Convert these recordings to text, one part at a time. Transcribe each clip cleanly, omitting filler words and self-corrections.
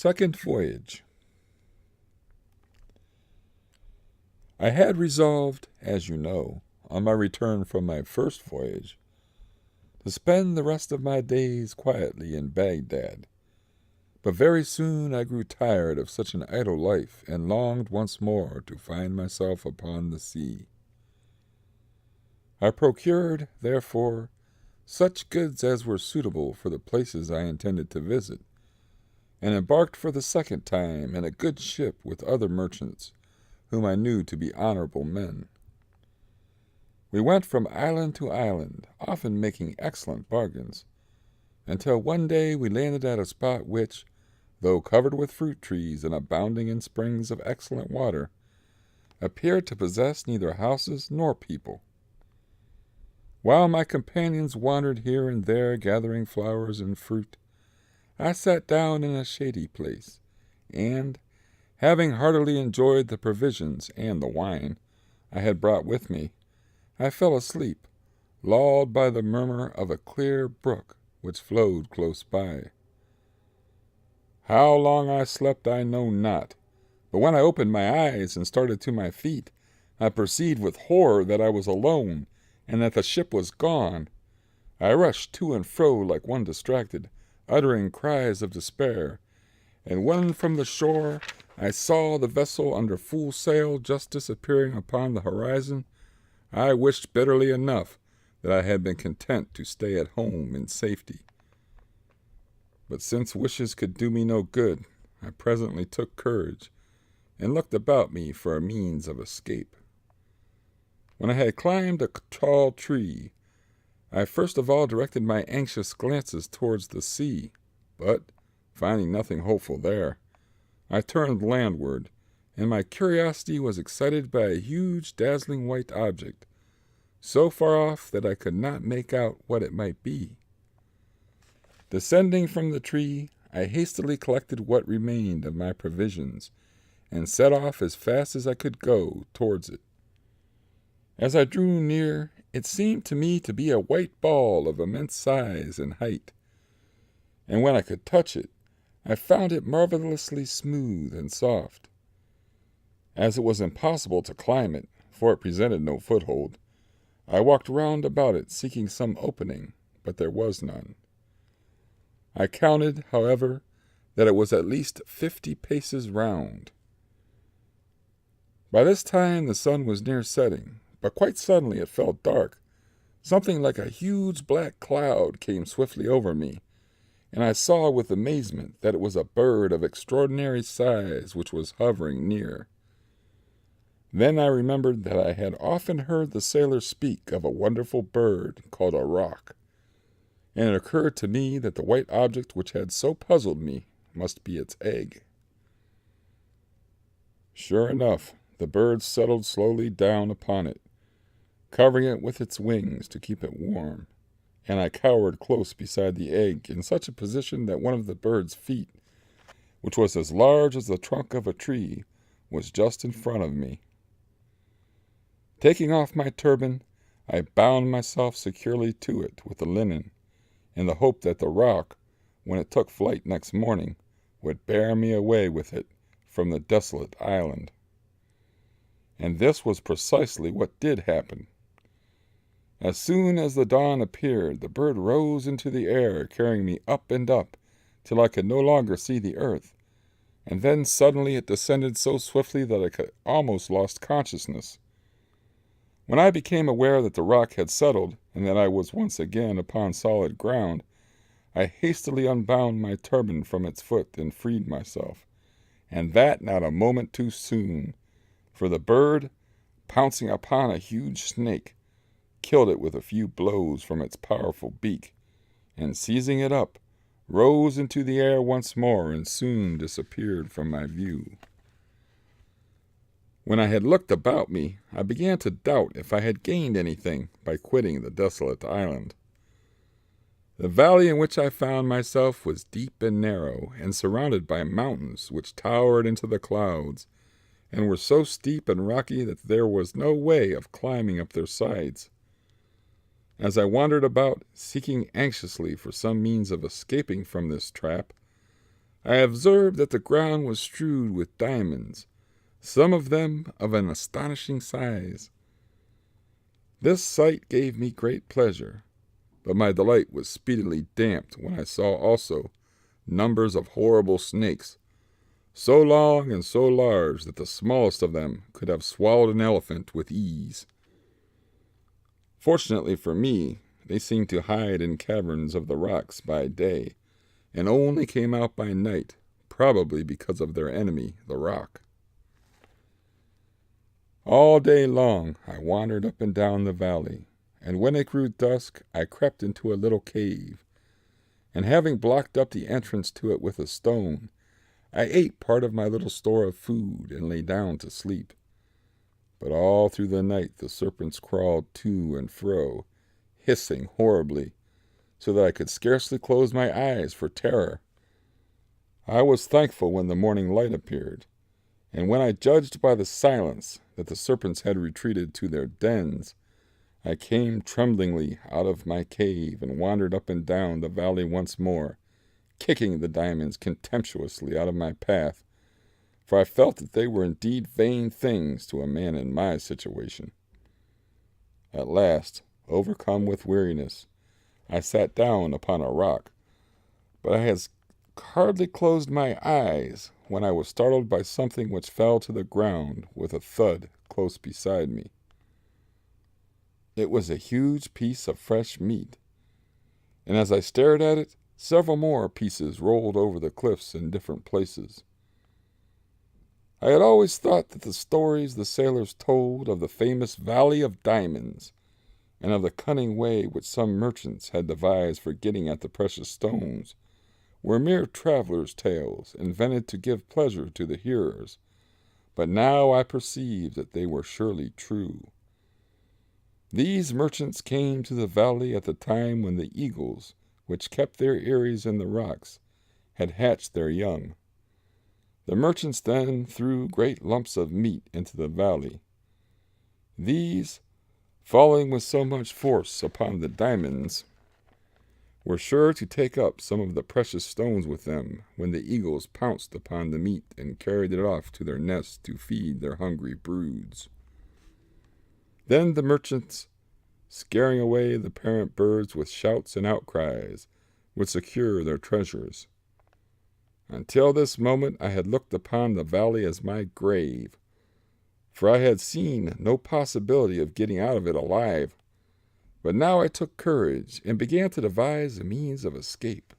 Second Voyage. I had resolved, as you know, on my return from my first voyage, to spend the rest of my days quietly in Baghdad. But very soon I grew tired of such an idle life and longed once more to find myself upon the sea. I procured, therefore, such goods as were suitable for the places I intended to visit, and embarked for the second time in a good ship with other merchants, whom I knew to be honorable men. We went from island to island, often making excellent bargains, until one day we landed at a spot which, though covered with fruit trees and abounding in springs of excellent water, appeared to possess neither houses nor people. While my companions wandered here and there gathering flowers and fruit, I sat down in a shady place, and, having heartily enjoyed the provisions and the wine I had brought with me, I fell asleep, lulled by the murmur of a clear brook which flowed close by. How long I slept I know not, but when I opened my eyes and started to my feet, I perceived with horror that I was alone, and that the ship was gone. I rushed to and fro like one distracted, uttering cries of despair, and when from the shore I saw the vessel under full sail just disappearing upon the horizon, I wished bitterly enough that I had been content to stay at home in safety. But since wishes could do me no good, I presently took courage, and looked about me for a means of escape. When I had climbed a tall tree, I first of all directed my anxious glances towards the sea, but, finding nothing hopeful there, I turned landward, and my curiosity was excited by a huge, dazzling white object, so far off that I could not make out what it might be. Descending from the tree, I hastily collected what remained of my provisions, and set off as fast as I could go towards it. As I drew near, it seemed to me to be a white ball of immense size and height, and when I could touch it, I found it marvelously smooth and soft. As it was impossible to climb it, for it presented no foothold, I walked round about it seeking some opening, but there was none. I counted, however, that it was at least 50 paces round. By this time the sun was near setting, but quite suddenly it fell dark. Something like a huge black cloud came swiftly over me, and I saw with amazement that it was a bird of extraordinary size which was hovering near. Then I remembered that I had often heard the sailors speak of a wonderful bird called a roc, and it occurred to me that the white object which had so puzzled me must be its egg. Sure enough, the bird settled slowly down upon it, covering it with its wings to keep it warm, and I cowered close beside the egg in such a position that one of the bird's feet, which was as large as the trunk of a tree, was just in front of me. Taking off my turban, I bound myself securely to it with the linen, in the hope that the roc, when it took flight next morning, would bear me away with it from the desolate island. And this was precisely what did happen. As soon as the dawn appeared, the bird rose into the air, carrying me up and up, till I could no longer see the earth, and then suddenly it descended so swiftly that I could almost lost consciousness. When I became aware that the roc had settled, and that I was once again upon solid ground, I hastily unbound my turban from its foot and freed myself, and that not a moment too soon, for the bird, pouncing upon a huge snake, killed it with a few blows from its powerful beak, and seizing it up, rose into the air once more and soon disappeared from my view. When I had looked about me, I began to doubt if I had gained anything by quitting the desolate island. The valley in which I found myself was deep and narrow, and surrounded by mountains which towered into the clouds, and were so steep and rocky that there was no way of climbing up their sides. As I wandered about, seeking anxiously for some means of escaping from this trap, I observed that the ground was strewed with diamonds, some of them of an astonishing size. This sight gave me great pleasure, but my delight was speedily damped when I saw also numbers of horrible snakes, so long and so large that the smallest of them could have swallowed an elephant with ease. Fortunately for me, they seemed to hide in caverns of the rocks by day, and only came out by night, probably because of their enemy, the rock. All day long I wandered up and down the valley, and when it grew dusk I crept into a little cave, and having blocked up the entrance to it with a stone, I ate part of my little store of food and lay down to sleep. But all through the night the serpents crawled to and fro, hissing horribly, so that I could scarcely close my eyes for terror. I was thankful when the morning light appeared, and when I judged by the silence that the serpents had retreated to their dens, I came tremblingly out of my cave and wandered up and down the valley once more, kicking the diamonds contemptuously out of my path, for I felt that they were indeed vain things to a man in my situation. At last, overcome with weariness, I sat down upon a rock, but I had hardly closed my eyes when I was startled by something which fell to the ground with a thud close beside me. It was a huge piece of fresh meat, and as I stared at it, several more pieces rolled over the cliffs in different places. I had always thought that the stories the sailors told of the famous Valley of Diamonds, and of the cunning way which some merchants had devised for getting at the precious stones, were mere travelers' tales invented to give pleasure to the hearers, but now I perceived that they were surely true. These merchants came to the valley at the time when the eagles, which kept their eyries in the rocks, had hatched their young. The merchants then threw great lumps of meat into the valley. These, falling with so much force upon the diamonds, were sure to take up some of the precious stones with them when the eagles pounced upon the meat and carried it off to their nests to feed their hungry broods. Then the merchants, scaring away the parent birds with shouts and outcries, would secure their treasures. Until this moment I had looked upon the valley as my grave, for I had seen no possibility of getting out of it alive. But now I took courage and began to devise a means of escape.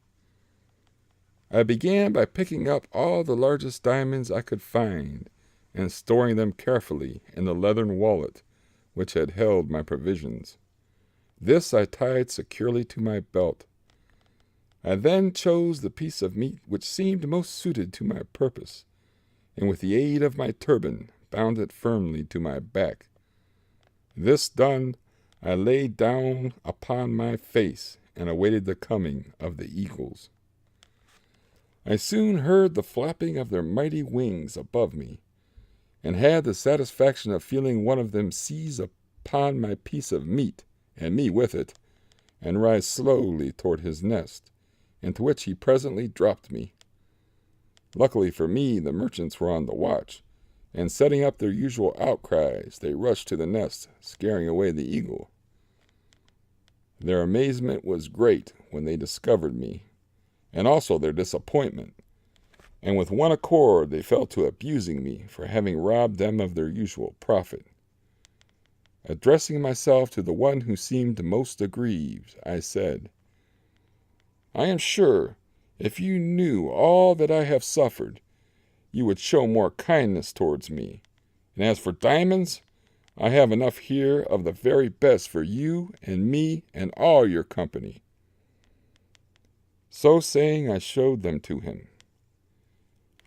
I began by picking up all the largest diamonds I could find and storing them carefully in the leathern wallet which had held my provisions. This I tied securely to my belt. I then chose the piece of meat which seemed most suited to my purpose, and with the aid of my turban bound it firmly to my back. This done, I lay down upon my face and awaited the coming of the eagles. I soon heard the flapping of their mighty wings above me, and had the satisfaction of feeling one of them seize upon my piece of meat, and me with it, and rise slowly toward his nest, into which he presently dropped me. Luckily for me, the merchants were on the watch, and setting up their usual outcries, they rushed to the nest, scaring away the eagle. Their amazement was great when they discovered me, and also their disappointment, and with one accord they fell to abusing me for having robbed them of their usual profit. Addressing myself to the one who seemed most aggrieved, I said, "I am sure, if you knew all that I have suffered, you would show more kindness towards me. And as for diamonds, I have enough here of the very best for you and me and all your company." So saying, I showed them to him.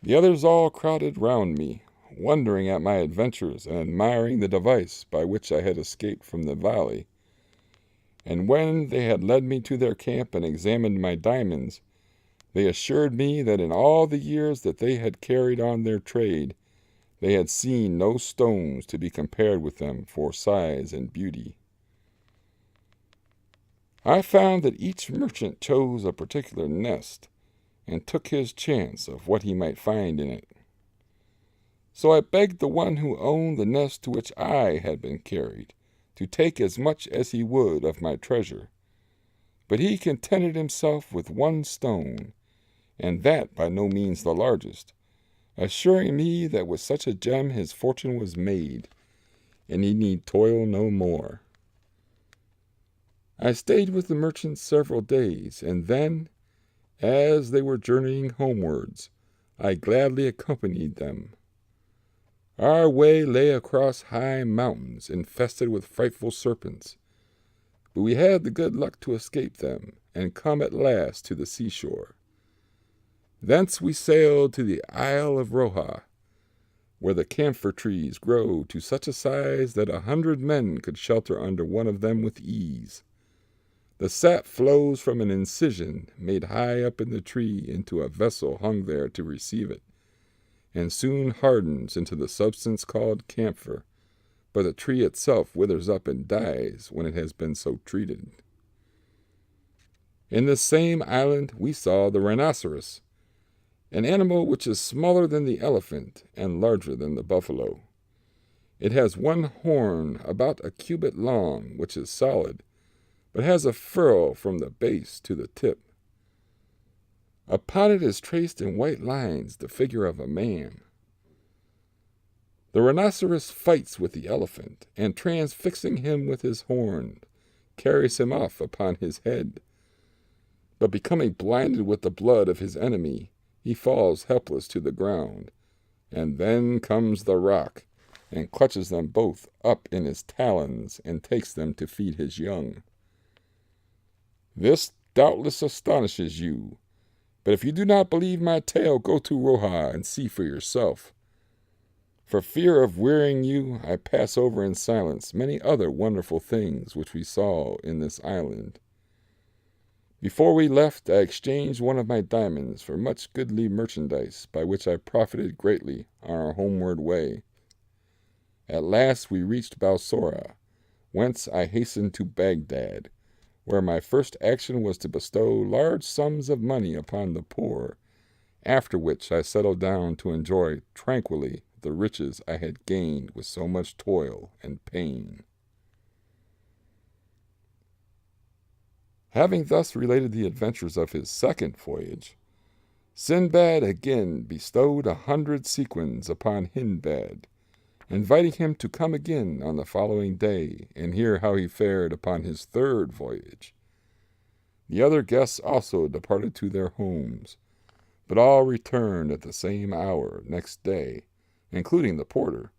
The others all crowded round me, wondering at my adventures and admiring the device by which I had escaped from the valley. And when they had led me to their camp and examined my diamonds, they assured me that in all the years that they had carried on their trade, they had seen no stones to be compared with them for size and beauty. I found that each merchant chose a particular nest, and took his chance of what he might find in it. So I begged the one who owned the nest to which I had been carried to take as much as he would of my treasure. But he contented himself with one stone, and that by no means the largest, assuring me that with such a gem his fortune was made, and he need toil no more. I stayed with the merchants several days, and then, as they were journeying homewards, I gladly accompanied them. Our way lay across high mountains infested with frightful serpents, but we had the good luck to escape them and come at last to the seashore. Thence we sailed to the Isle of Roha, where the camphor trees grow to such a size that 100 men could shelter under one of them with ease. The sap flows from an incision made high up in the tree into a vessel hung there to receive it, and soon hardens into the substance called camphor, but the tree itself withers up and dies when it has been so treated. In this same island we saw the rhinoceros, an animal which is smaller than the elephant and larger than the buffalo. It has one horn about a cubit long, which is solid, but has a furrow from the base to the tip. Upon it is traced in white lines the figure of a man. The rhinoceros fights with the elephant, and transfixing him with his horn, carries him off upon his head. But becoming blinded with the blood of his enemy, he falls helpless to the ground, and then comes the roc, and clutches them both up in his talons, and takes them to feed his young. This doubtless astonishes you, but if you do not believe my tale, go to Roha and see for yourself. For fear of wearying you, I pass over in silence many other wonderful things which we saw in this island. Before we left, I exchanged one of my diamonds for much goodly merchandise, by which I profited greatly on our homeward way. At last we reached Balsora, whence I hastened to Baghdad, where my first action was to bestow large sums of money upon the poor, after which I settled down to enjoy tranquilly the riches I had gained with so much toil and pain. Having thus related the adventures of his second voyage, Sindbad again bestowed 100 sequins upon Hindbad, inviting him to come again on the following day and hear how he fared upon his third voyage. The other guests also departed to their homes, but all returned at the same hour next day, including the porter,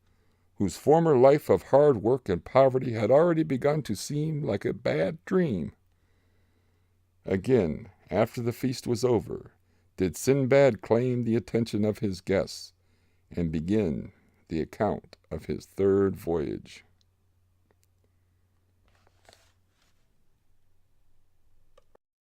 whose former life of hard work and poverty had already begun to seem like a bad dream. Again, after the feast was over, did Sindbad claim the attention of his guests, and begin the account of his third voyage.